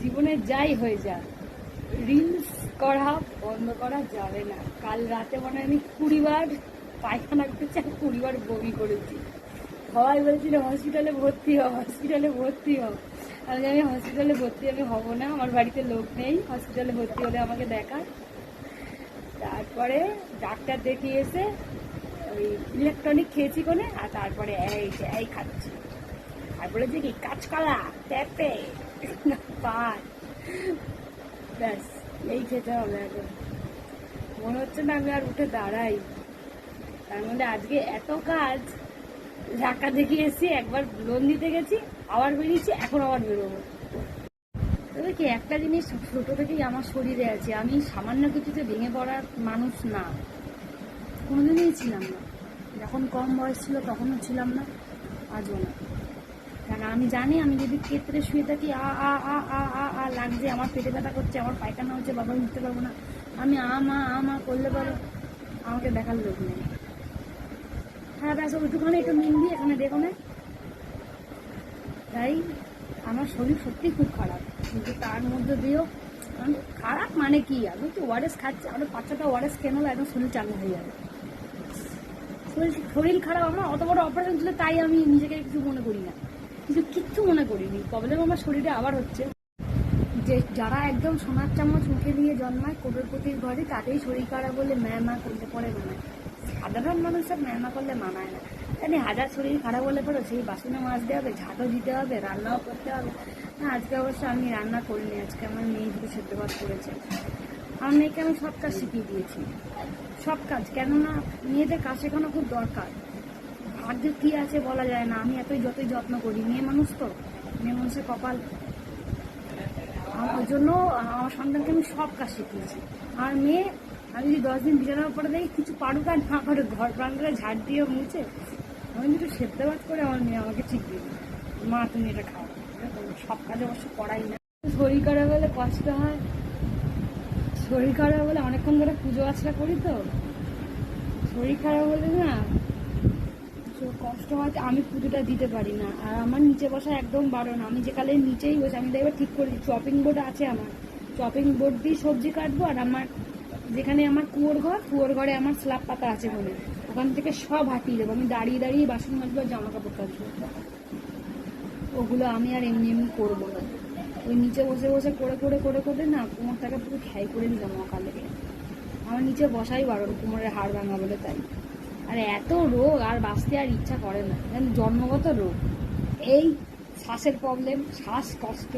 জীবনে যাই হয়ে যাক, রিলস করা বন্ধ করা যাবে না। কাল রাতে মনে হয় আমি 20 বার পায়খানা করেছি আর 20 বার বমি করেছি। সবাই বলছিল হসপিটালে ভর্তি হও, হসপিটালে ভর্তি হও। আমি হসপিটালে ভর্তি আমি হব না, আমার বাড়িতে লোক নেই হসপিটালে ভর্তি হলে আমাকে দেখায়। তারপরে ডাক্তার দেখিয়ে এসে ওই ইলেকট্রনিক খেয়েছি কোনে, আর তারপরে এই খাচ্ছি। আর বলেছে কি কাঁচকলা ট্যাপে পান, ব্যাস এই খেতে হবে। এখন মনে হচ্ছে না আমি আর উঠে দাঁড়াই। তার মধ্যে আজকে এত কাজ, ঢাকা দেখে এসেছি, একবার লোন দিতে গেছি, আবার বেরিয়েছি, এখন আবার বেরোবো। তবে কি একটা জিনিস ছোট থেকেই আমার শরীরে আছে, আমি সামান্য কিছুতে ভেঙে পড়ার মানুষ না, কোনোদিনই ছিলাম না। যখন কম বয়স ছিল তখনও ছিলাম না, আজও না। কারণ আমি জানি আমি যদি ক্ষেত্রে শুয়ে থাকি আ আ আ আ আ আ লাগছে, আমার পেটে ব্যথা করছে, আমার পায়খানা হচ্ছে, বাবা উঠতে পারবো না, আমি আমা করলে পারো, আমাকে দেখার লোক নেই। হ্যাঁ ব্যাস ওইটুখানে একটু মিন দিয়ে এখানে দেখো না। তাই আমার শরীর সত্যি খুব খারাপ, কিন্তু তার মধ্যে দিয়েও খারাপ মানে কি, আমি তো ওয়ারেস খাচ্ছি, আরো 5-6টা ওয়ারেস কেন একদম শরীর চালু হয়ে যাবে। শরীর খারাপ, আমার অত বড় অপারেশন ছিল তাই আমি নিজেকে কিছু মনে করি না, কিচ্ছু মনে করিনি। প্রবলেম আমার শরীরে আবার হচ্ছে যে যারা একদম সোনার চামচ মুখে দিয়ে জন্মায় কোটিপতির ঘরে, তাতেই শরীর খারাপ বলে ম্যামা করলে পরে মানায়। সাধারণ মানুষের ম্যামা করলে মানায় না। জানি হাজার শরীর খারাপ হলে পরে সেই বাসনে মাজতে হবে, ঝাঁটও দিতে হবে, রান্নাও করতে হবে। না আজকে অবশ্য আমি রান্না করিনি, আজকে আমার মেয়ে দুটো সেদ্ধ ভাত করেছে। আমার মেয়েকে আমি সব কাজ শিখিয়ে দিয়েছি, সব কাজ। কেননা মেয়েদের কাজ শেখানো খুব দরকার। ভাগ্যে কি আছে বলা যায় না, আমি যতই যত্ন করি, মেয়ে মানুষ তো, মেয়ে মানুষের কপাল। ওই জন্য আমার সন্তানকে আমি সব কাজ শিখিয়েছি। আর মেয়ে, আমি যদি 10 দিন বিছানার উপরে দেখি কিছু পারুক আর না পারুক, ঘর প্রাণ করে ঝাড় দিয়ে মুছে আমি একটু সেদ্ধ ভাত করে আমার মেয়ে আমাকে ঠিক দিয়ে দিই, মা তুমি এটা খাও। সব কাজ অবশ্য করাই না। শরীর খারাপ হলে কষ্ট হয়, শরীর খারাপ হলে অনেকক্ষণ ধরে পুজো আচরা করি তো, শরীর খারাপ হলে না কষ্ট হয়, আমি পুজোটা দিতে পারি না। আর আমার নিচে বসা একদম বারণ, আমি যেকালে নিচেই বসে, আমি দেখবার ঠিক করি চপিং বোর্ড আছে আমার, চপিং বোর্ড দিয়ে সবজি কাটবো। আর আমার যেখানে আমার কুয়োর ঘরে আমার স্ল্যাব পাতা আছে বলে ওখান থেকে সব হাঁটিয়ে দেবো, আমি দাঁড়িয়ে দাঁড়িয়ে বাসন মাজবো আর জামা কাপড় কাচবো। ওগুলো আমি আর এমনি করবো না। ওই নিচে বসে বসে করে না কোমরটাকে পুরো ঠাই করে দিলাম অকালে। আমার নিচে বসাই বারণ, কোমরের হাড় ভাঙা বলে। তাই আর এত রোগ, আর বাঁচতে আর ইচ্ছা করে না, জন্মগত রোগ। এই শ্বাসের প্রবলেম, শ্বাসকষ্ট,